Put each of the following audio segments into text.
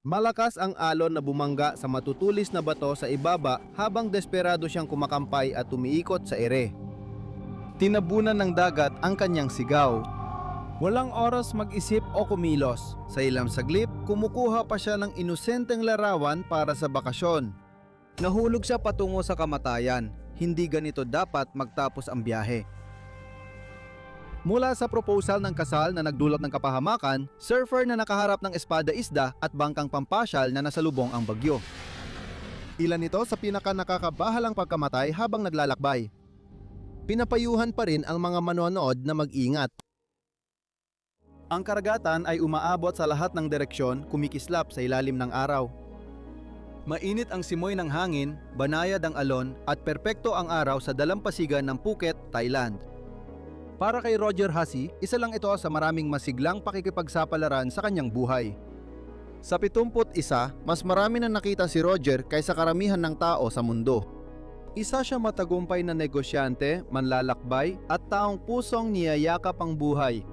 Malakas ang alon na bumangga sa matutulis na bato sa ibaba habang desperado siyang kumakampay at umiikot sa ere. Tinabunan ng dagat ang kanyang sigaw. Walang oras mag-isip o kumilos. Sa ilang saglit, kumukuha pa siya ng inosenteng larawan para sa bakasyon. Nahulog siya patungo sa kamatayan. Hindi ganito dapat magtapos ang biyahe. Mula sa proposal ng kasal na nagdulot ng kapahamakan, surfer na nakaharap ng espada-isda at bangkang pampasyal na nasalubong ang bagyo. Ilan ito sa pinaka-nakakabahalang pagkamatay habang naglalakbay. Pinapayuhan pa rin ang mga manonood na mag-ingat. Ang karagatan ay umaabot sa lahat ng direksyon, kumikislap sa ilalim ng araw. Mainit ang simoy ng hangin, banayad ang alon at perpekto ang araw sa dalampasigan ng Phuket, Thailand. Para kay Roger Hussey, isa lang ito sa maraming masiglang pakikipagsapalaran sa kanyang buhay. Sa 71, mas marami na nakita si Roger kaysa karamihan ng tao sa mundo. Isa siya matagumpay na negosyante, manlalakbay at taong pusong niyayakap ang buhay.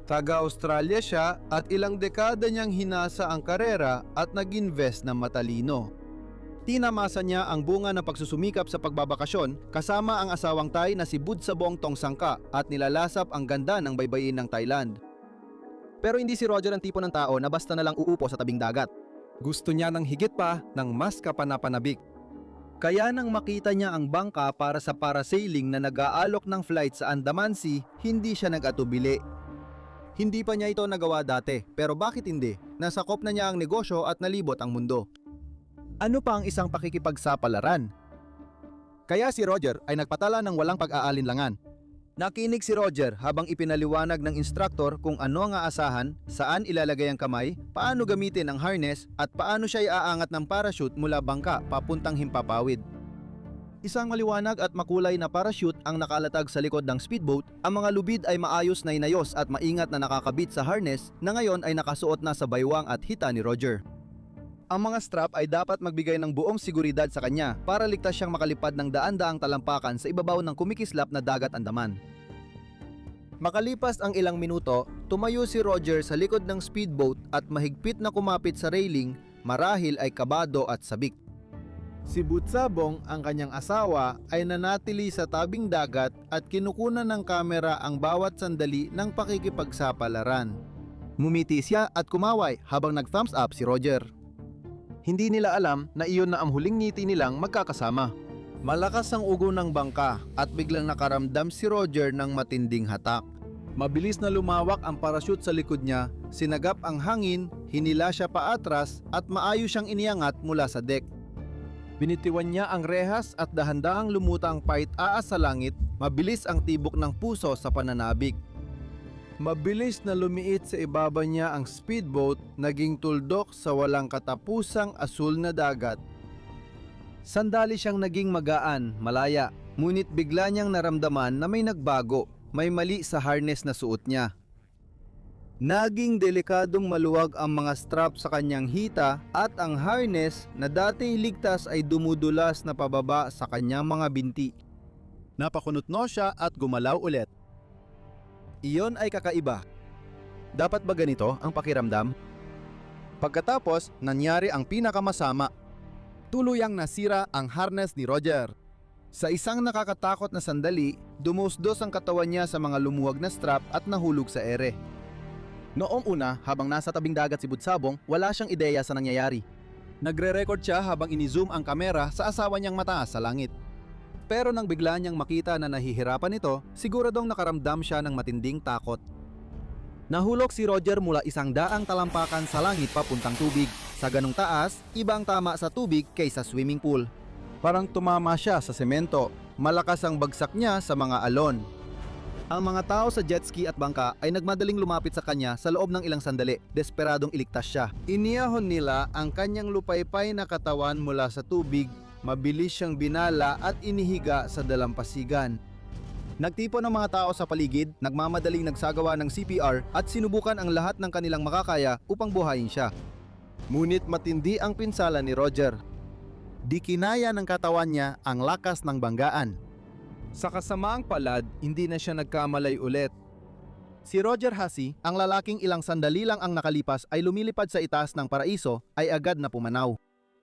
Taga-Australia siya at ilang dekada niyang hinasa ang karera at nag-invest na matalino. Tinamasa niya ang bunga ng pagsusumikap sa pagbabakasyon kasama ang asawang Thai na si Budsabong Tongsangka at nilalasap ang ganda ng baybayin ng Thailand. Pero hindi si Roger ang tipo ng tao na basta na lang uupo sa tabing dagat. Gusto niya ng higit pa ng mas kapanapanabik. Kaya nang makita niya ang bangka para sa parasailing na nag-aalok ng flight sa Andaman Sea, hindi siya nag-atubili. Hindi pa niya ito nagawa dati, pero bakit hindi? Nasakop na niya ang negosyo at nalibot ang mundo. Ano pa ang isang pakikipagsapalaran? Kaya si Roger ay nagpatala ng walang pag-aalinlangan. Nakinig si Roger habang ipinaliwanag ng instructor kung ano ang aasahan, saan ilalagay ang kamay, paano gamitin ang harness at paano siya iaangat ng parachute mula bangka papuntang himpapawid. Isang maliwanag at makulay na parachute ang nakalatag sa likod ng speedboat. Ang mga lubid ay maayos na inayos at maingat na nakakabit sa harness na ngayon ay nakasuot na sa baywang at hita ni Roger. Ang mga strap ay dapat magbigay ng buong seguridad sa kanya para ligtas siyang makalipad ng daan-daang talampakan sa ibabaw ng kumikislap na dagat Andaman. Makalipas ang ilang minuto, tumayo si Roger sa likod ng speedboat at mahigpit na kumapit sa railing, marahil ay kabado at sabik. Si Budsabong, ang kanyang asawa, ay nanatili sa tabing dagat at kinukunan ng kamera ang bawat sandali ng pakikipagsapalaran. Ngumiti siya at kumaway habang nag-thumbs up si Roger. Hindi nila alam na iyon na ang huling ngiti nilang magkakasama. Malakas ang ugo ng bangka at biglang nakaramdam si Roger ng matinding hatak. Mabilis na lumawak ang parachute sa likod niya, sinagap ang hangin, hinila siya paatras at maayos siyang iniangat mula sa deck. Binitiwan niya ang rehas at dahan-dahang lumutang paitaas sa langit, mabilis ang tibok ng puso sa pananabik. Mabilis na lumiit sa ibaba niya ang speedboat, naging tuldok sa walang katapusang asul na dagat. Sandali siyang naging magaan, malaya, ngunit bigla niyang naramdaman na may nagbago, may mali sa harness na suot niya. Naging delikadong maluwag ang mga strap sa kanyang hita at ang harness na dati ligtas ay dumudulas na pababa sa kanyang mga binti. Napakunotno siya at gumalaw ulit. Iyon ay kakaiba. Dapat ba ganito ang pakiramdam? Pagkatapos, nangyari ang pinakamasama. Tuluyang nasira ang harness ni Roger. Sa isang nakakatakot na sandali, dumusdos ang katawan niya sa mga lumuwag na strap at nahulog sa ere. Noong una, habang nasa tabing dagat si Budsabong, wala siyang ideya sa nangyayari. Nagre-record siya habang ini-zoom ang kamera sa asawa niyang mataas sa langit. Pero nang bigla niyang makita na nahihirapan ito, siguradong nakaramdam siya ng matinding takot. Nahulog si Roger mula 100 talampakan sa langit papuntang tubig. Sa ganong taas, iba ang tama sa tubig kaysa swimming pool. Parang tumama siya sa semento. Malakas ang bagsak niya sa mga alon. Ang mga tao sa jet ski at bangka ay nagmadaling lumapit sa kanya sa loob ng ilang sandali. Desperadong iligtas siya. Iniyahon nila ang kanyang lupaypay na katawan mula sa tubig. Mabilis siyang binala at inihiga sa dalampasigan. Nagtipon ng mga tao sa paligid, nagmamadaling nagsagawa ng CPR at sinubukan ang lahat ng kanilang makakaya upang buhayin siya. Ngunit matindi ang pinsala ni Roger. Di kinaya ng katawan niya ang lakas ng banggaan. Sa kasamaang palad, hindi na siya nagkamalay ulit. Si Roger Hussey, ang lalaking ilang sandali lang ang nakalipas ay lumilipad sa itaas ng paraiso, ay agad na pumanaw.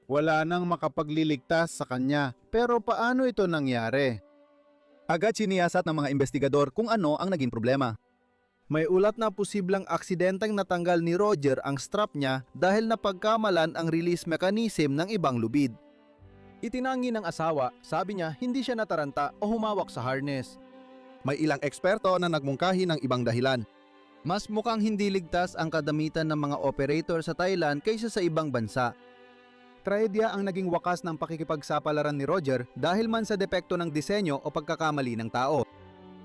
Wala nang makapagliligtas sa kanya. Pero paano ito nangyari? Agad siniyasat ng mga investigador kung ano ang naging problema. May ulat na posibleng aksidenteng natanggal ni Roger ang strap niya dahil napagkamalan ang release mechanism ng ibang lubid. Itinangi ng asawa, sabi niya hindi siya nataranta o humawak sa harness. May ilang eksperto na nagmungkahi ng ibang dahilan. Mas mukhang hindi ligtas ang kadamitan ng mga operator sa Thailand kaysa sa ibang bansa. Trahedya ang naging wakas ng pakikipagsapalaran ni Roger dahil man sa depekto ng disenyo o pagkakamali ng tao.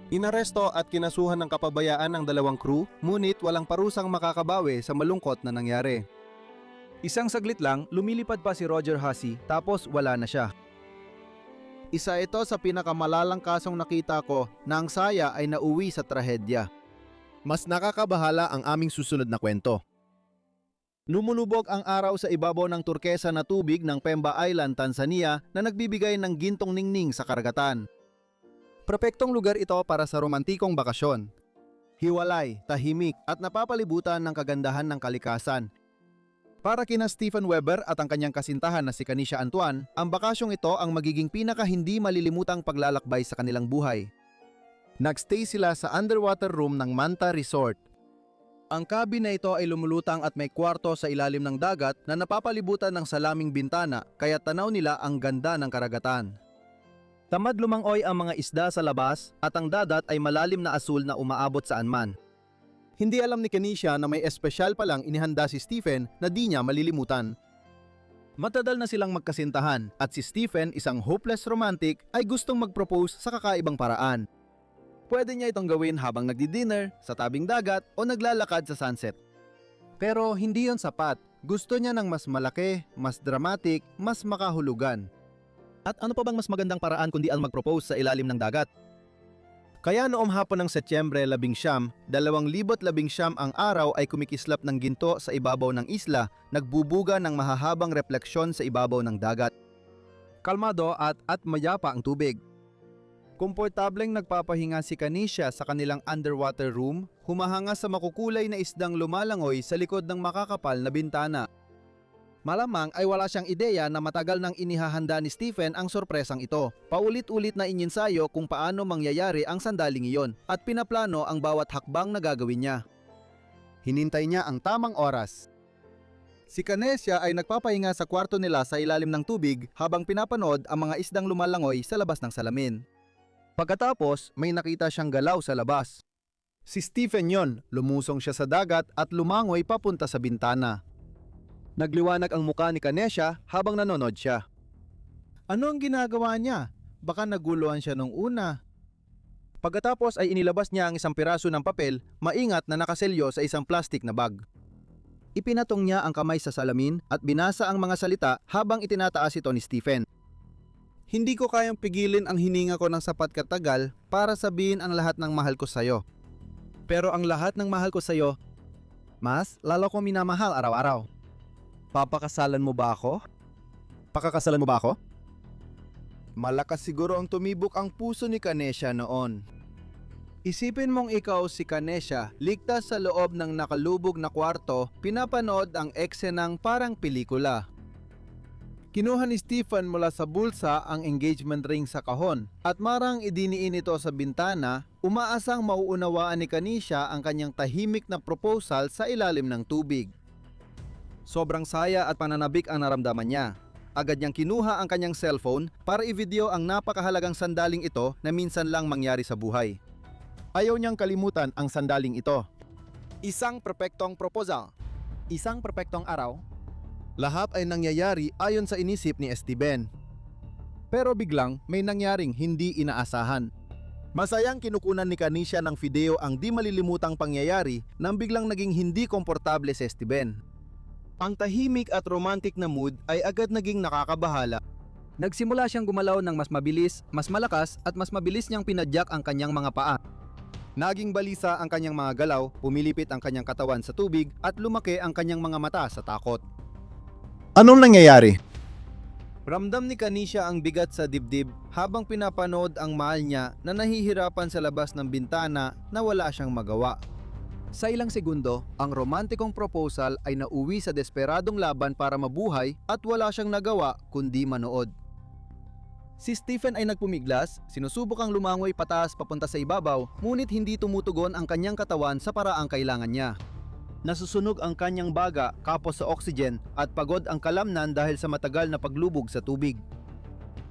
Inaresto at kinasuhan ng kapabayaan ang dalawang crew, ngunit walang parusang makakabawi sa malungkot na nangyari. Isang saglit lang, lumilipad pa si Roger Hussey tapos wala na siya. Isa ito sa pinakamalalang kasong nakita ko na ang saya ay nauwi sa trahedya. Mas nakakabahala ang aming susunod na kwento. Lumulubog ang araw sa ibabaw ng turkesa na tubig ng Pemba Island, Tanzania na nagbibigay ng gintong ningning sa karagatan. Perpektong lugar ito para sa romantikong bakasyon. Hiwalay, tahimik at napapalibutan ng kagandahan ng kalikasan. Para kina Stephen Weber at ang kanyang kasintahan na si Kanisha Antoine, ang bakasyong ito ang magiging pinaka hindi malilimutang paglalakbay sa kanilang buhay. Nagstay sila sa underwater room ng Manta Resort. Ang cabin na ito ay lumulutang at may kwarto sa ilalim ng dagat na napapalibutan ng salaming bintana kaya tanaw nila ang ganda ng karagatan. Tamad lumangoy ang mga isda sa labas at ang dagat ay malalim na asul na umaabot saan man. Hindi alam ni Kanisha na may espesyal palang inihanda si Stephen na di niya malilimutan. Matagal na silang magkasintahan at si Stephen, isang hopeless romantic, ay gustong mag-propose sa kakaibang paraan. Pwede niya itong gawin habang nagdi-dinner, sa tabing dagat o naglalakad sa sunset. Pero hindi yon sapat. Gusto niya ng mas malaki, mas dramatic, mas makahulugan. At ano pa bang mas magandang paraan kundi ang mag-propose sa ilalim ng dagat? Kaya noong hapon ng Setyembre 19, 2019 ang araw ay kumikislap ng ginto sa ibabaw ng isla, nagbubuga ng mahahabang refleksyon sa ibabaw ng dagat. Kalmado at mayapa ang tubig. Komportableng nagpapahinga si Kanisha sa kanilang underwater room, humahanga sa makukulay na isdang lumalangoy sa likod ng makakapal na bintana. Malamang ay wala siyang ideya na matagal nang inihahanda ni Stephen ang sorpresang ito. Paulit-ulit na ininsayo kung paano mangyayari ang sandaling iyon at pinaplano ang bawat hakbang na gagawin niya. Hinintay niya ang tamang oras. Si Kanisha ay nagpapahinga sa kwarto nila sa ilalim ng tubig habang pinapanood ang mga isdang lumalangoy sa labas ng salamin. Pagkatapos, may nakita siyang galaw sa labas. Si Stephen yon, lumusong siya sa dagat at lumangoy papunta sa bintana. Nagliwanag ang mukha ni Kanisha habang nanonood siya. Ano ang ginagawa niya? Baka naguluhan siya nung una. Pagkatapos ay inilabas niya ang isang piraso ng papel, maingat na nakaselyo sa isang plastic na bag. Ipinatong niya ang kamay sa salamin at binasa ang mga salita habang itinataas ito ni Stephen. Hindi ko kayang pigilin ang hininga ko ng sapat katagal para sabihin ang lahat ng mahal ko sa'yo. Pero ang lahat ng mahal ko sa'yo, mas lalo ko minamahal araw-araw. Papakasalan mo ba ako? Pakakasalan mo ba ako? Malakas siguro ang tumibok ang puso ni Kanisha noon. Isipin mong ikaw si Kanisha, ligtas sa loob ng nakalubog na kwarto, pinapanood ang eksenang parang pelikula. Kinuha ni Stephen mula sa bulsa ang engagement ring sa kahon at marang idiniin ito sa bintana, umaasang mauunawaan ni Kanisha ang kanyang tahimik na proposal sa ilalim ng tubig. Sobrang saya at pananabik ang naramdaman niya. Agad niyang kinuha ang kanyang cellphone para i-video ang napakahalagang sandaling ito na minsan lang mangyari sa buhay. Ayaw niyang kalimutan ang sandaling ito. Isang perpektong proposal. Isang perpektong araw. Lahat ay nangyayari ayon sa inisip ni Esteban. Pero biglang may nangyaring hindi inaasahan. Masayang kinukunan ni Kanisha ng video ang di malilimutang pangyayari nang biglang naging hindi komportable si Esteban. Ang tahimik at romantic na mood ay agad naging nakakabahala. Nagsimula siyang gumalaw ng mas mabilis, mas malakas at mas mabilis niyang pinadyak ang kanyang mga paa. Naging balisa ang kanyang mga galaw, pumilipit ang kanyang katawan sa tubig at lumaki ang kanyang mga mata sa takot. Anong nangyayari? Ramdam ni Kanisha ang bigat sa dibdib habang pinapanood ang mahal niya na nahihirapan sa labas ng bintana na wala siyang magawa. Sa ilang segundo, ang romantikong proposal ay nauwi sa desperadong laban para mabuhay at wala siyang nagawa kundi manood. Si Stephen ay nagpumiglas, sinusubukang lumangoy pataas papunta sa ibabaw, ngunit hindi tumutugon ang kanyang katawan sa paraang kailangan niya. Nasusunog ang kanyang baga kapos sa oxygen at pagod ang kalamnan dahil sa matagal na paglubog sa tubig.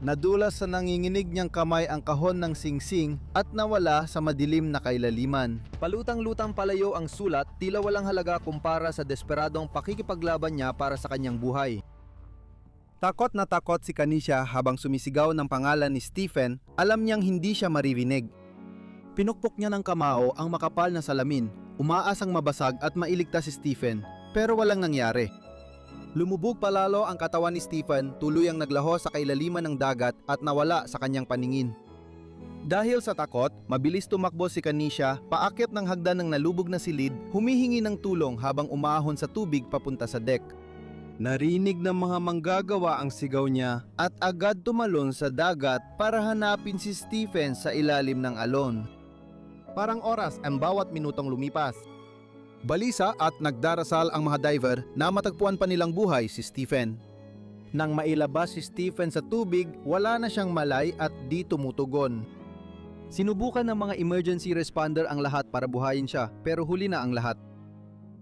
Nadulas sa nanginginig niyang kamay ang kahon ng singsing at nawala sa madilim na kailaliman. Palutang-lutang palayo ang sulat, tila walang halaga kumpara sa desperadong pakikipaglaban niya para sa kanyang buhay. Takot na takot si Kanisha habang sumisigaw ng pangalan ni Stephen, alam niyang hindi siya maririnig. Pinukpok niya ng kamao ang makapal na salamin, umaasang mabasag at mailigtas si Stephen, pero walang nangyari. Lumubog palalo ang katawan ni Stephen, tuluyang naglaho sa kailaliman ng dagat at nawala sa kanyang paningin. Dahil sa takot, mabilis tumakbo si Kanisha paakyat ng hagdan ng nalubog na silid, humihingi ng tulong habang umahon sa tubig papunta sa deck. Narinig ng mga manggagawa ang sigaw niya at agad tumalon sa dagat para hanapin si Stephen sa ilalim ng alon. Parang oras ang bawat minutong lumipas. Balisa at nagdarasal ang mga diver na matagpuan pa nilang buhay si Stephen. Nang mailabas si Stephen sa tubig, wala na siyang malay at di tumutugon. Sinubukan ng mga emergency responder ang lahat para buhayin siya, pero huli na ang lahat.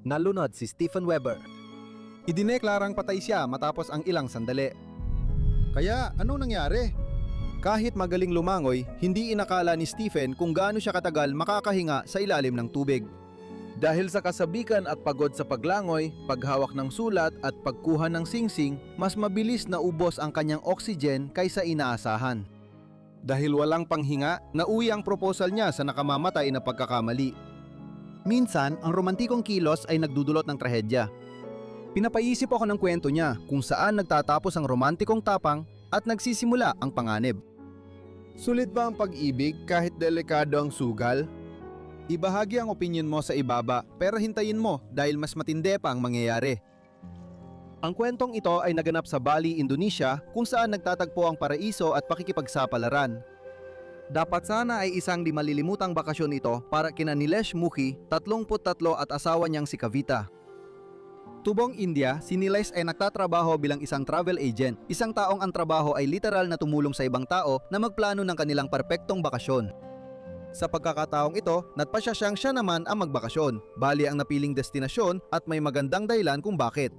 Nalunod si Stephen Weber. Idineklarang patay siya matapos ang ilang sandali. Kaya anong nangyari? Kahit magaling lumangoy, hindi inakala ni Stephen kung gaano siya katagal makakahinga sa ilalim ng tubig. Dahil sa kasabikan at pagod sa paglangoy, paghawak ng sulat at pagkuha ng singsing, mas mabilis na ubos ang kanyang oxygen kaysa inaasahan. Dahil walang panghinga, nauwi ang proposal niya sa nakamamatay na pagkakamali. Minsan, ang romantikong kilos ay nagdudulot ng trahedya. Pinapaisip ako ng kwento niya kung saan nagtatapos ang romantikong tapang at nagsisimula ang panganib. Sulit ba ang pag-ibig kahit delikado ang sugal? Ibahagi ang opinion mo sa ibaba, pero hintayin mo dahil mas matindi pa ang mangyayari. Ang kwentong ito ay naganap sa Bali, Indonesia, kung saan nagtatagpo ang paraiso at pakikipagsapalaran. Dapat sana ay isang di malilimutang bakasyon ito para kina Nilesh Mukhi, 33 at asawa niyang si Kavita. Tubong India, si Nilesh ay nagtatrabaho bilang isang travel agent, isang taong ang trabaho ay literal na tumulong sa ibang tao na magplano ng kanilang perpektong bakasyon. Sa pagkakataong ito, natpasya siya naman ang magbakasyon, Bali ang napiling destinasyon at may magandang dahilan kung bakit.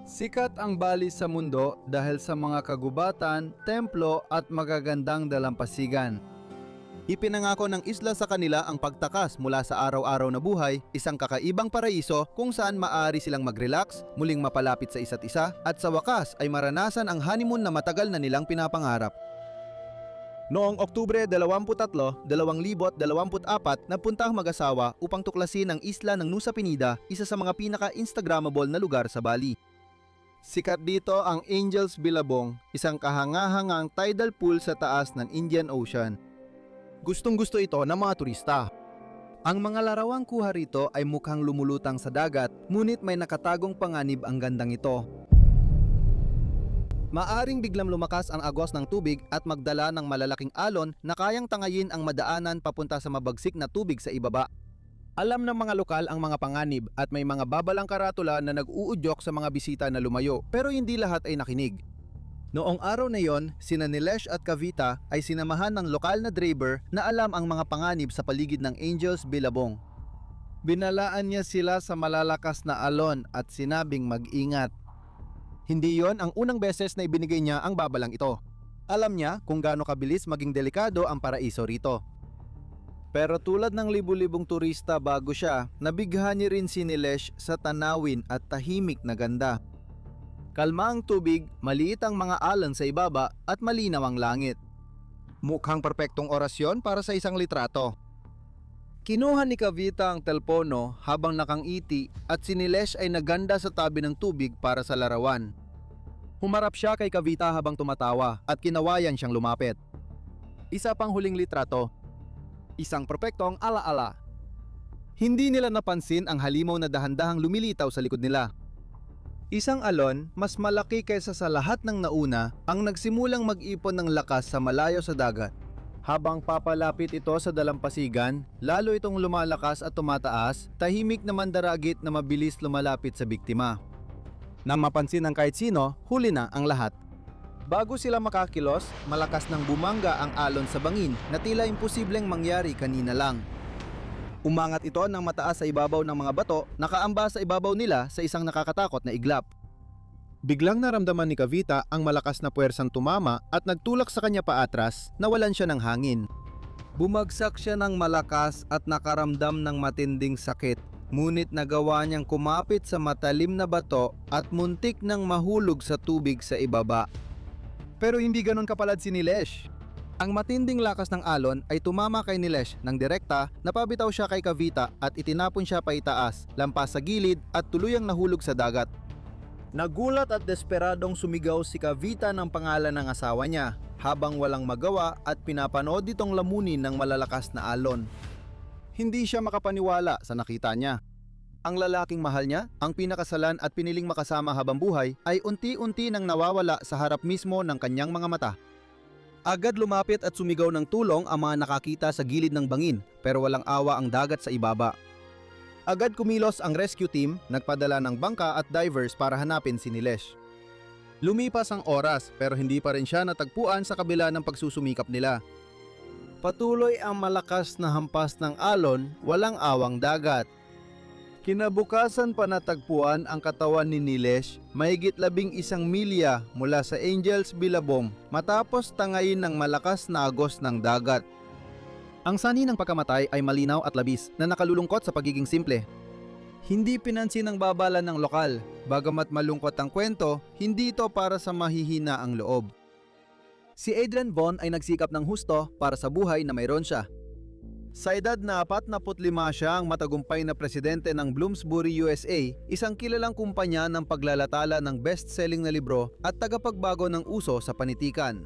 Sikat ang Bali sa mundo dahil sa mga kagubatan, templo at magagandang dalampasigan. Ipinangako ng isla sa kanila ang pagtakas mula sa araw-araw na buhay, isang kakaibang paraiso kung saan maaari silang mag-relax, muling mapalapit sa isa't isa at sa wakas ay maranasan ang honeymoon na matagal na nilang pinapangarap. Noong Oktubre 23, 2024, napunta ang mag-asawa upang tuklasin ang isla ng Nusa Penida, isa sa mga pinaka-instagrammable na lugar sa Bali. Sikat dito ang Angels Billabong, isang kahangahangang tidal pool sa taas ng Indian Ocean. Gustong-gusto ito ng mga turista. Ang mga larawang kuha rito ay mukhang lumulutang sa dagat, ngunit may nakatagong panganib ang gandang ito. Maaring biglang lumakas ang agos ng tubig at magdala ng malalaking alon na kayang tangayin ang madaanan papunta sa mabagsik na tubig sa ibaba. Alam ng mga lokal ang mga panganib at may mga babalang karatula na nag-uudyok sa mga bisita na lumayo, pero hindi lahat ay nakinig. Noong araw na yon, sina Nilesh at Kavita ay sinamahan ng lokal na driver na alam ang mga panganib sa paligid ng Angels Billabong. Binalaan niya sila sa malalakas na alon at sinabing mag-ingat. Hindi yon ang unang beses na ibinigay niya ang babalang ito. Alam niya kung gaano kabilis maging delikado ang paraiso rito. Pero tulad ng libu-libong turista bago siya, nabighani rin si Nilesh sa tanawin at tahimik na ganda. Kalma ang tubig, maliit ang mga alon sa ibaba at malinaw ang langit. Mukhang perpektong orasyon para sa isang litrato. Kinuha ni Kavita ang telpono habang nakangiti at si Nilesh ay naganda sa tabi ng tubig para sa larawan. Humarap siya kay Kavita habang tumatawa at kinawayan siyang lumapit. Isa pang huling litrato. Isang perpektong ala-ala. Hindi nila napansin ang halimaw na dahan-dahang lumilitaw sa likod nila. Isang alon, mas malaki kaysa sa lahat ng nauna, ang nagsimulang mag-ipon ng lakas sa malayo sa dagat. Habang papalapit ito sa dalampasigan, lalo itong lumalakas at tumataas, tahimik na mandaragit na mabilis lumalapit sa biktima. Nang mapansin ng kahit sino, huli na ang lahat. Bago sila makakilos, malakas nang bumangga ang alon sa bangin na tila imposibleng mangyari kanina lang. Umangat ito ng mataas sa ibabaw ng mga bato, nakaamba sa ibabaw nila sa isang nakakatakot na iglap. Biglang naramdaman ni Kavita ang malakas na puwersang tumama at nagtulak sa kanya paatras, nawalan siya ng hangin. Bumagsak siya ng malakas at nakaramdam ng matinding sakit, ngunit nagawa niyang kumapit sa matalim na bato at muntik nang mahulog sa tubig sa ibaba. Pero hindi ganon kapalad si Nilesh. Ang matinding lakas ng alon ay tumama kay Nilesh nang direkta, napabitaw siya kay Kavita at itinapon siya paitaas, lampas sa gilid at tuluyang nahulog sa dagat. Nagulat at desperadong sumigaw si Kavita ng pangalan ng asawa niya habang walang magawa at pinapanood itong lamunin ng malalakas na alon. Hindi siya makapaniwala sa nakita niya. Ang lalaking mahal niya, ang pinakasalan at piniling makasama habang buhay, ay unti-unti nang nawawala sa harap mismo ng kanyang mga mata. Agad lumapit at sumigaw ng tulong ang mga nakakita sa gilid ng bangin, pero walang awa ang dagat sa ibaba. Agad kumilos ang rescue team, nagpadala ng bangka at divers para hanapin si Nilesh. Lumipas ang oras pero hindi pa rin siya natagpuan sa kabila ng pagsusumikap nila. Patuloy ang malakas na hampas ng alon, walang awang dagat. Kinabukasan pa natagpuan ang katawan ni Nilesh, mahigit 11 milya mula sa Angels Billabong matapos tangayin ng malakas na agos ng dagat. Ang sanhi ng pagkamatay ay malinaw at labis na nakalulungkot sa pagiging simple. Hindi pinansin ng babala ng lokal, bagamat malungkot ang kwento, hindi ito para sa mahihina ang loob. Si Adrian Von ay nagsikap ng husto para sa buhay na mayroon siya. Sa edad na 45 siya ang matagumpay na presidente ng Bloomsbury, USA, isang kilalang kumpanya ng paglalatala ng best-selling na libro at tagapagbago ng uso sa panitikan.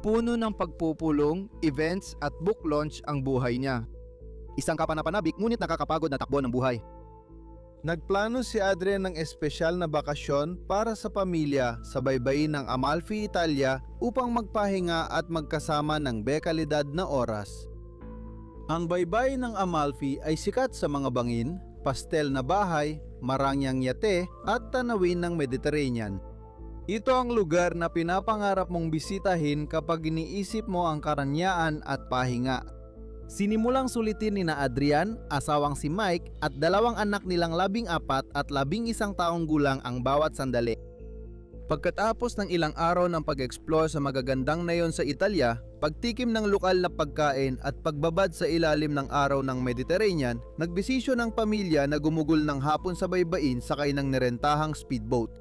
Puno ng pagpupulong, events at book launch ang buhay niya. Isang kapanapanabik ngunit nakakapagod na takbo ng buhay. Nagplano si Adrian ng espesyal na bakasyon para sa pamilya sa baybayin ng Amalfi, Italia upang magpahinga at magkasama ng bekalidad na oras. Ang baybayin ng Amalfi ay sikat sa mga bangin, pastel na bahay, marangyang yate at tanawin ng Mediterranean. Ito ang lugar na pinapangarap mong bisitahin kapag iniisip mo ang karanyaan at pahinga. Sinimulang sulitin ni na Adrian, asawang si Mike at dalawang anak nilang 14 at 11 taong gulang ang bawat sandali. Pagkatapos ng ilang araw ng pag-explore sa magagandang nayon sa Italia, pagtikim ng lokal na pagkain at pagbabad sa ilalim ng araw ng Mediterranean, nagbisisyo ng pamilya na gumugol ng hapon sa baybayin sakay ng nirentahang speedboat.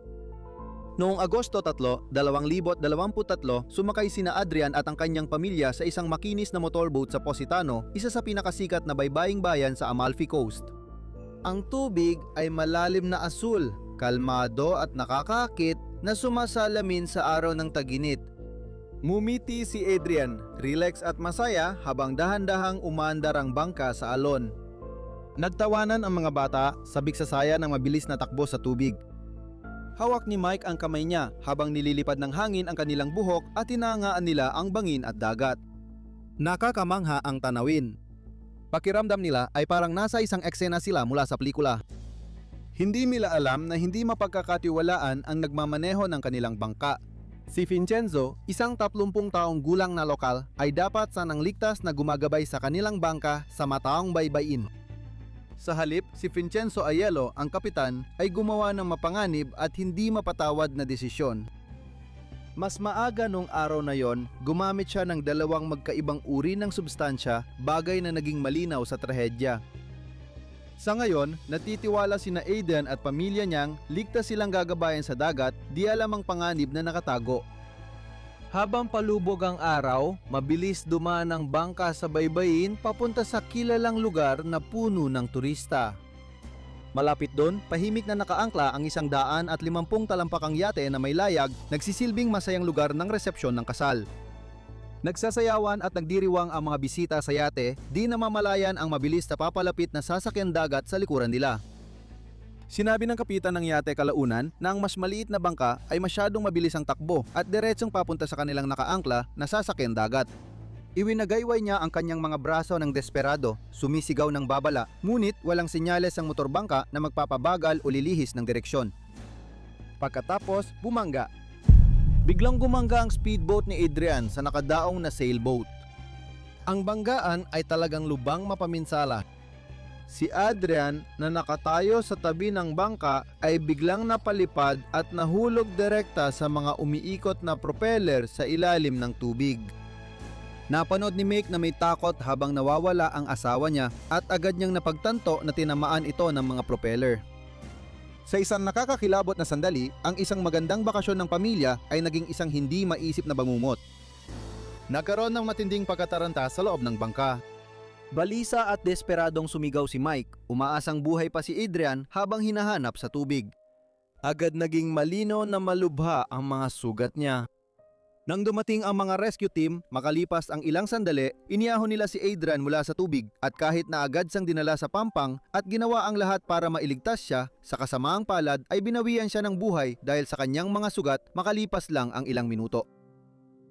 Noong Agosto 3, 2023, sumakay sina Adrian at ang kanyang pamilya sa isang makinis na motorboat sa Positano, isa sa pinakasikat na baybaying bayan sa Amalfi Coast. Ang tubig ay malalim na asul, kalmado at nakakaakit na sumasalamin sa araw ng taginit. Ngumiti si Adrian, relax at masaya habang dahan-dahang umaandar ang bangka sa alon. Nagtawanan ang mga bata, sabik sa saya ng mabilis na takbo sa tubig. Hawak ni Mike ang kamay niya habang nililipad ng hangin ang kanilang buhok at tinangaan nila ang bangin at dagat. Nakakamangha ang tanawin. Pakiramdam nila ay parang nasa isang eksena sila mula sa pelikula. Hindi nila alam na hindi mapagkakatiwalaan ang nagmamaneho ng kanilang bangka. Si Vincenzo, isang 30 taong gulang na lokal, ay dapat sanang ligtas na gumagabay sa kanilang bangka sa mataong baybayin. Sa halip, si Vincenzo Aiello, ang kapitan, ay gumawa ng mapanganib at hindi mapatawad na desisyon. Mas maaga nung araw na yon, gumamit siya ng dalawang magkaibang uri ng substansya, bagay na naging malinaw sa trahedya. Sa ngayon, natitiwala sina Aidan at pamilya niyang ligtas silang gagabayan sa dagat, di alam ang panganib na nakatago. Habang palubog ang araw, mabilis dumaan ang bangka sa baybayin papunta sa kilalang lugar na puno ng turista. Malapit doon, pahimik na nakaangkla ang 150 talampakang yate na may layag, nagsisilbing masayang lugar ng resepsyon ng kasal. Nagsasayawan at nagdiriwang ang mga bisita sa yate, di namamalayan ang mabilis na papalapit na sasakyan dagat sa likuran nila. Sinabi ng kapitan ng yate kalaunan na ang mas maliit na bangka ay masyadong mabilis ang takbo at diretsong papunta sa kanilang nakaangkla na sasakyan dagat. Iwinagayway niya ang kanyang mga braso ng desperado, sumisigaw ng babala, ngunit walang senyales ang motorbangka na magpapabagal o lilihis ng direksyon. Pagkatapos, bumangga. Biglang gumangga ang speedboat ni Adrian sa nakadaong na sailboat. Ang banggaan ay talagang lubang mapaminsala. Si Adrian na nakatayo sa tabi ng bangka ay biglang napalipad at nahulog direkta sa mga umiikot na propeller sa ilalim ng tubig. Napanood ni Mick na may takot habang nawawala ang asawa niya at agad niyang napagtanto na tinamaan ito ng mga propeller. Sa isang nakakakilabot na sandali, ang isang magandang bakasyon ng pamilya ay naging isang hindi maisip na bangungot. Nagkaroon ng matinding pagkataranta sa loob ng bangka. Balisa at desperadong sumigaw si Mike, umaasang buhay pa si Adrian habang hinahanap sa tubig. Agad naging malino na malubha ang mga sugat niya. Nang dumating ang mga rescue team, makalipas ang ilang sandali, iniyahon nila si Adrian mula sa tubig at kahit na agad siyang dinala sa pampang at ginawa ang lahat para mailigtas siya, sa kasamaang palad ay binawian siya ng buhay dahil sa kanyang mga sugat makalipas lang ang ilang minuto.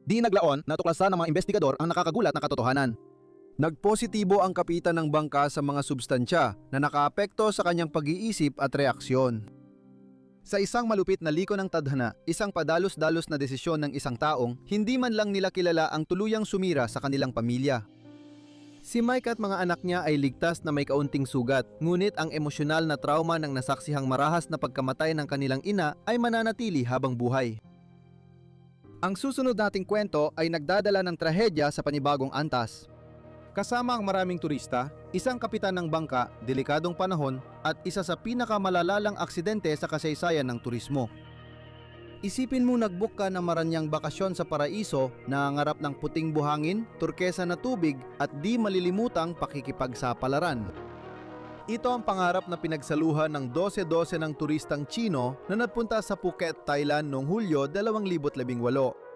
Di naglaon, natuklasan ng mga investigador ang nakakagulat na katotohanan. Nagpositibo ang kapitan ng bangka sa mga substansya na nakaapekto sa kanyang pag-iisip at reaksyon. Sa isang malupit na liko ng tadhana, isang padalos-dalos na desisyon ng isang taong, hindi man lang nila kilala ang tuluyang sumira sa kanilang pamilya. Si Mike at mga anak niya ay ligtas na may kaunting sugat, ngunit ang emosyonal na trauma ng nasaksihang marahas na pagkamatay ng kanilang ina ay mananatili habang buhay. Ang susunod nating kwento ay nagdadala ng trahedya sa panibagong antas. Kasama ang maraming turista, isang kapitan ng bangka, delikadong panahon, at isa sa pinakamalalalang aksidente sa kasaysayan ng turismo. Isipin mo nag-book ka ng maranyang bakasyon sa paraiso na ngarap ng puting buhangin, turkesa na tubig at di malilimutang pakikipagsapalaran. Ito ang pangarap na pinagsaluhan ng 12-12 ng turistang Chino na nagpunta sa Phuket, Thailand noong Hulyo 2018.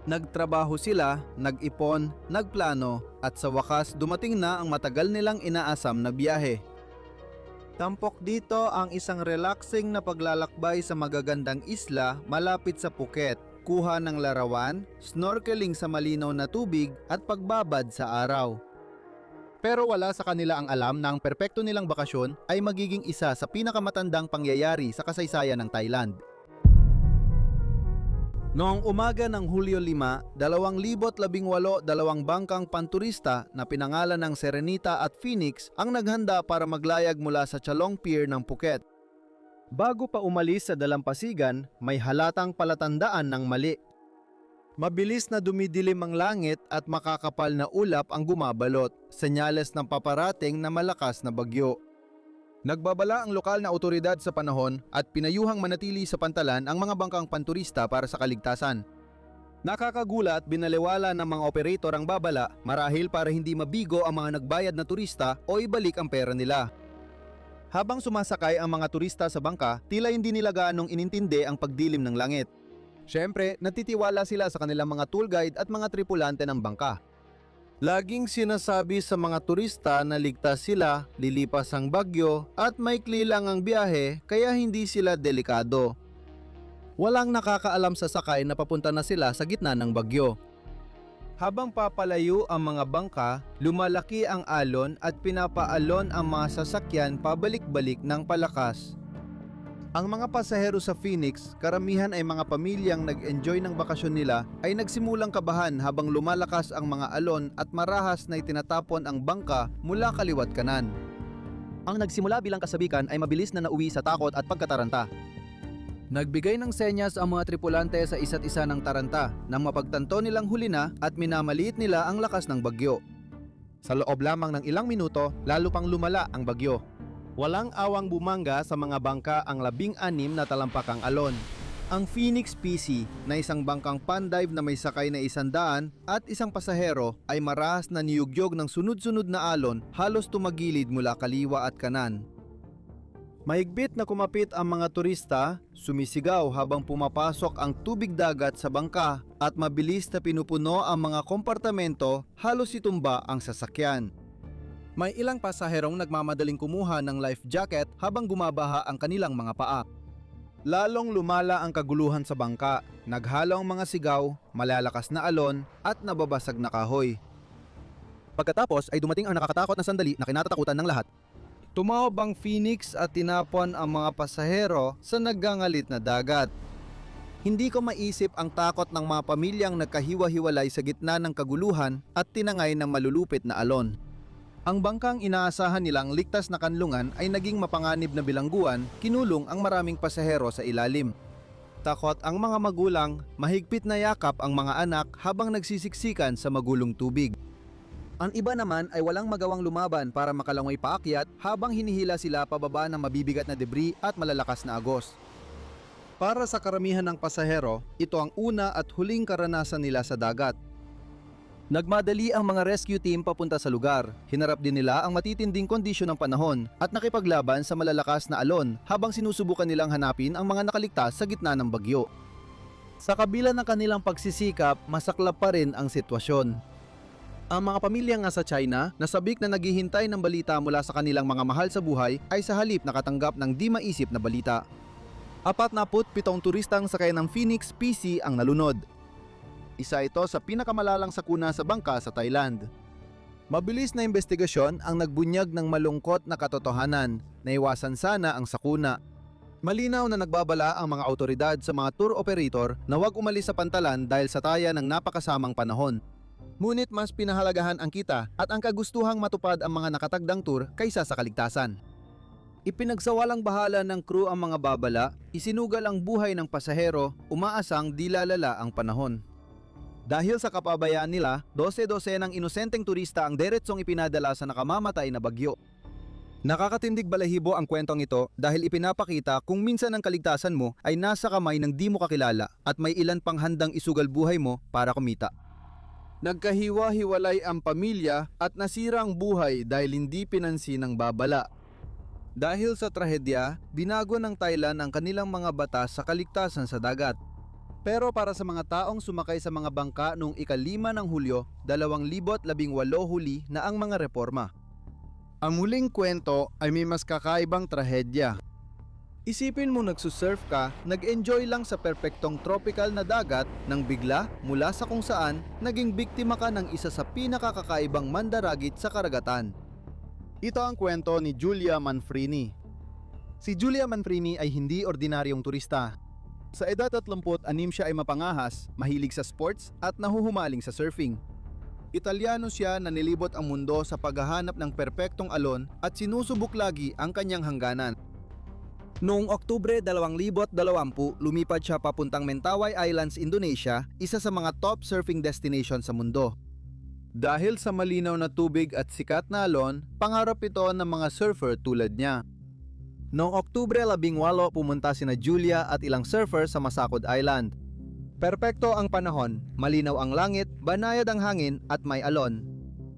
Nagtrabaho sila, nag-ipon, nagplano at sa wakas dumating na ang matagal nilang inaasam na biyahe. Tampok dito ang isang relaxing na paglalakbay sa magagandang isla malapit sa Phuket, kuha ng larawan, snorkeling sa malinaw na tubig at pagbabad sa araw. Pero wala sa kanila ang alam na ang perpekto nilang bakasyon ay magiging isa sa pinakamatandang pangyayari sa kasaysayan ng Thailand. Noong umaga ng Hulyo 5, 2018, dalawang bangkang panturista na pinangalan ng Serenita at Phoenix ang naghanda para maglayag mula sa Chalong Pier ng Phuket. Bago pa umalis sa dalampasigan, may halatang palatandaan ng mali. Mabilis na dumidilim ang langit at makakapal na ulap ang gumabalot, senyales ng paparating na malakas na bagyo. Nagbabala ang lokal na otoridad sa panahon at pinayuhang manatili sa pantalan ang mga bangkang panturista para sa kaligtasan. Nakakagulat, binaliwala ng mga operator ang babala marahil para hindi mabigo ang mga nagbayad na turista o ibalik ang pera nila. Habang sumasakay ang mga turista sa bangka, tila hindi nila gaanong inintindi ang pagdilim ng langit. Siyempre, natitiwala sila sa kanilang mga tour guide at mga tripulante ng bangka. Laging sinasabi sa mga turista na ligtas sila, lilipas ang bagyo at maikli lang ang biyahe kaya hindi sila delikado. Walang nakakaalam sa sakay na papunta na sila sa gitna ng bagyo. Habang papalayo ang mga bangka, lumalaki ang alon at pinapaalon ang mga sasakyan pabalik-balik ng palakas. Ang mga pasahero sa Phoenix, karamihan ay mga pamilyang nag-enjoy ng bakasyon nila, ay nagsimulang kabahan habang lumalakas ang mga alon at marahas na itinatapon ang bangka mula kaliwat kanan. Ang nagsimula bilang kasabikan ay mabilis na nauwi sa takot at pagkataranta. Nagbigay ng senyas ang mga tripulante sa isa't isa ng taranta nang mapagtanto nilang huli na at minamaliit nila ang lakas ng bagyo. Sa loob lamang ng ilang minuto, lalo pang lumala ang bagyo. Walang awang bumangga sa mga bangka ang 16 na talampakang alon. Ang Phoenix PC na isang bangkang pandive na may sakay na 100 at isang pasahero ay marahas na niyugyog ng sunod-sunod na alon halos tumagilid mula kaliwa at kanan. Mahigpit na kumapit ang mga turista, sumisigaw habang pumapasok ang tubig dagat sa bangka at mabilis na pinupuno ang mga kompartamento, halos itumba ang sasakyan. May ilang pasaherong nagmamadaling kumuha ng life jacket habang gumabaha ang kanilang mga paa. Lalong lumala ang kaguluhan sa bangka, naghalo ang mga sigaw, malalakas na alon at nababasag na kahoy. Pagkatapos ay dumating ang nakakatakot na sandali na kinatatakutan ng lahat. Tumawab ang Phoenix at tinapon ang mga pasahero sa naggangalit na dagat. Hindi ko maisip ang takot ng mga pamilyang nagkahiwa-hiwalay sa gitna ng kaguluhan at tinangay ng malulupit na alon. Ang bangkang inaasahan nilang ligtas na kanlungan ay naging mapanganib na bilangguan, kinulong ang maraming pasahero sa ilalim. Takot ang mga magulang, mahigpit na yakap ang mga anak habang nagsisiksikan sa magulong tubig. Ang iba naman ay walang magawang lumaban para makalangoy paakyat habang hinihila sila pababa ng mabibigat na debris at malalakas na agos. Para sa karamihan ng pasahero, ito ang una at huling karanasan nila sa dagat. Nagmadali ang mga rescue team papunta sa lugar. Hinarap din nila ang matitinding kondisyon ng panahon at nakipaglaban sa malalakas na alon habang sinusubukan nilang hanapin ang mga nakaligtas sa gitna ng bagyo. Sa kabila ng kanilang pagsisikap, masaklap pa rin ang sitwasyon. Ang mga pamilyang nasa China na sabik na naghihintay ng balita mula sa kanilang mga mahal sa buhay ay sa halip nakatanggap ng di maisip na balita. 47 turistang sakay ng Phoenix PC ang nalunod. Isa ito sa pinakamalalang sakuna sa bangka sa Thailand. Mabilis na investigasyon ang nagbunyag ng malungkot na katotohanan. Naiwasan sana ang sakuna. Malinaw na nagbabala ang mga autoridad sa mga tour operator na huwag umalis sa pantalan dahil sa taya ng napakasamang panahon. Ngunit mas pinahalagahan ang kita at ang kagustuhang matupad ang mga nakatagdang tour kaysa sa kaligtasan. Ipinagsawalang bahala ng crew ang mga babala, isinugal ang buhay ng pasahero, umaasang di lalala ang panahon. Dahil sa kapabayaan nila, 12-12 ng inosenteng turista ang deretsong ipinadala sa nakamamatay na bagyo. Nakakatindig balahibo ang kwentong ito dahil ipinapakita kung minsan ang kaligtasan mo ay nasa kamay ng di mo kakilala at may ilan pang handang isugal buhay mo para kumita. Nagkahiwa-hiwalay ang pamilya at nasira ang buhay dahil hindi pinansin ng babala. Dahil sa trahedya, binago ng Thailand ang kanilang mga batas sa kaligtasan sa dagat. Pero para sa mga taong sumakay sa mga bangka noong ika-5 ng Hulyo, 2018 huli na ang mga reforma. Ang muling kwento ay may mas kakaibang trahedya. Isipin mo nagsusurf ka, nag-enjoy lang sa perpektong tropical na dagat nang bigla mula sa kung saan naging biktima ka ng isa sa pinakakakaibang mandaragit sa karagatan. Ito ang kwento ni Julia Manfrini. Si Julia Manfrini ay hindi ordinaryong turista. Sa edad 36 siya ay mapangahas, mahilig sa sports at nahuhumaling sa surfing. Italyano siya na nilibot ang mundo sa paghahanap ng perpektong alon at sinusubok lagi ang kanyang hangganan. Noong Oktubre 2020, lumipad siya papuntang Mentawai Islands, Indonesia, isa sa mga top surfing destination sa mundo. Dahil sa malinaw na tubig at sikat na alon, pangarap ito ng mga surfer tulad niya. Noong Oktubre 18, pumunta sina Julia at ilang surfer sa Masakod Island. Perpekto ang panahon, malinaw ang langit, banayad ang hangin at may alon.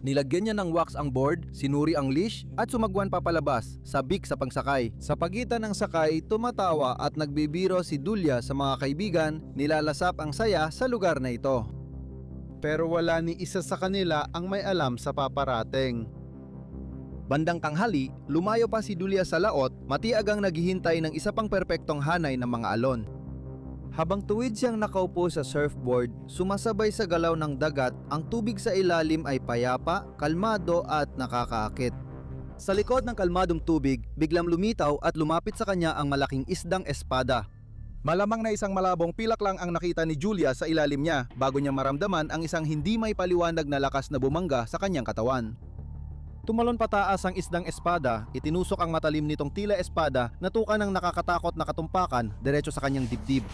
Nilagyan niya ng wax ang board, sinuri ang leash at sumagwan papalabas, sabik sa pagsakay. Sa pagitan ng sakay, tumatawa at nagbibiro si Julia sa mga kaibigan, nilalasap ang saya sa lugar na ito. Pero wala ni isa sa kanila ang may alam sa paparating. Bandang tanghali, lumayo pa si Julia sa laot, matiagang naghihintay ng isa pang perpektong hanay ng mga alon. Habang tuwid siyang nakaupo sa surfboard, sumasabay sa galaw ng dagat, ang tubig sa ilalim ay payapa, kalmado at nakakaakit. Sa likod ng kalmadong tubig, biglang lumitaw at lumapit sa kanya ang malaking isdang espada. Malamang na isang malabong pilak lang ang nakita ni Julia sa ilalim niya bago niya maramdaman ang isang hindi may paliwanag na lakas na bumangga sa kanyang katawan. Tumalon pataas ang isdang espada, itinusok ang matalim nitong tila espada na tukan ng nakakatakot na katumpakan diretso sa kanyang dibdib.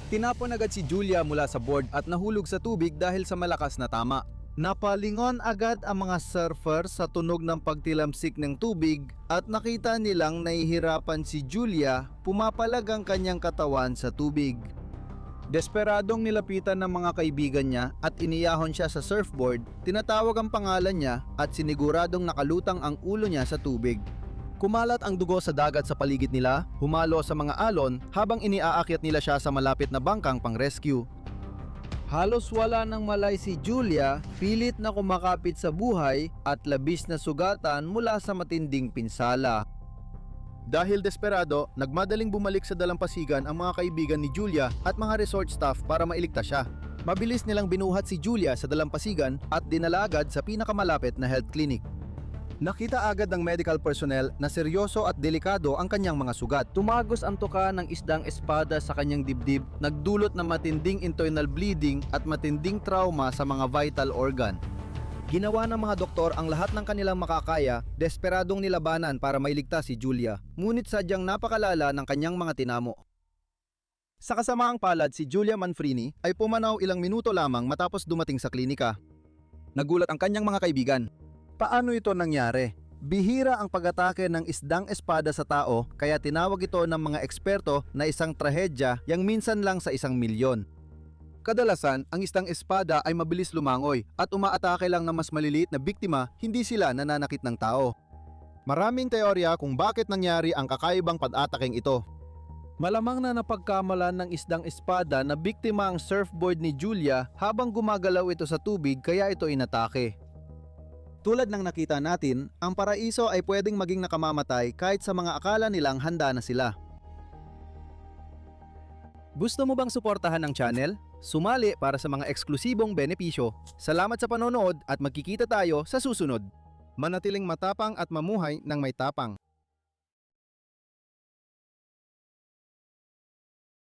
Tinapon agad si Julia mula sa board at nahulog sa tubig dahil sa malakas na tama. Napalingon agad ang mga surfer sa tunog ng pagtilamsik ng tubig at nakita nilang nahihirapan si Julia, pumapalag ang kanyang katawan sa tubig. Desperadong nilapitan ng mga kaibigan niya at iniyahon siya sa surfboard, tinatawag ang pangalan niya at siniguradong nakalutang ang ulo niya sa tubig. Kumalat ang dugo sa dagat sa paligid nila, humalo sa mga alon habang iniaakyat nila siya sa malapit na bangkang pang-rescue. Halos wala nang malay si Julia, pilit na kumakapit sa buhay at labis na sugatan mula sa matinding pinsala. Dahil desperado, nagmadaling bumalik sa dalampasigan ang mga kaibigan ni Julia at mga resort staff para mailigtas siya. Mabilis nilang binuhat si Julia sa dalampasigan at dinala agad sa pinakamalapit na health clinic. Nakita agad ng medical personnel na seryoso at delikado ang kanyang mga sugat. Tumagos ang tuka ng isdang espada sa kanyang dibdib, nagdulot ng matinding internal bleeding at matinding trauma sa mga vital organ. Ginawa ng mga doktor ang lahat ng kanilang makakaya, desperadong nilabanan para mailigtas si Julia. Ngunit sadyang napakalala ng kanyang mga tinamo. Sa kasamaang palad, si Julia Manfrini ay pumanaw ilang minuto lamang matapos dumating sa klinika. Nagulat ang kanyang mga kaibigan. Paano ito nangyari? Bihira ang pag-atake ng isdang espada sa tao, kaya tinawag ito ng mga eksperto na isang trahedya yang minsan lang sa 1,000,000. Kadalasan, ang isdang espada ay mabilis lumangoy at umaatake lang ng mas maliliit na biktima, hindi sila nananakit ng tao. Maraming teorya kung bakit nangyari ang kakaibang pag-ataking ito. Malamang na napagkamalan ng isdang espada na biktima ang surfboard ni Julia habang gumagalaw ito sa tubig kaya ito inatake. Tulad ng nakita natin, ang paraiso ay pwedeng maging nakamamatay kahit sa mga akala nilang handa na sila. Gusto mo bang suportahan ang channel? Sumali para sa mga eksklusibong benepisyo. Salamat sa panonood at magkikita tayo sa susunod. Manatiling matapang at mamuhay ng may tapang.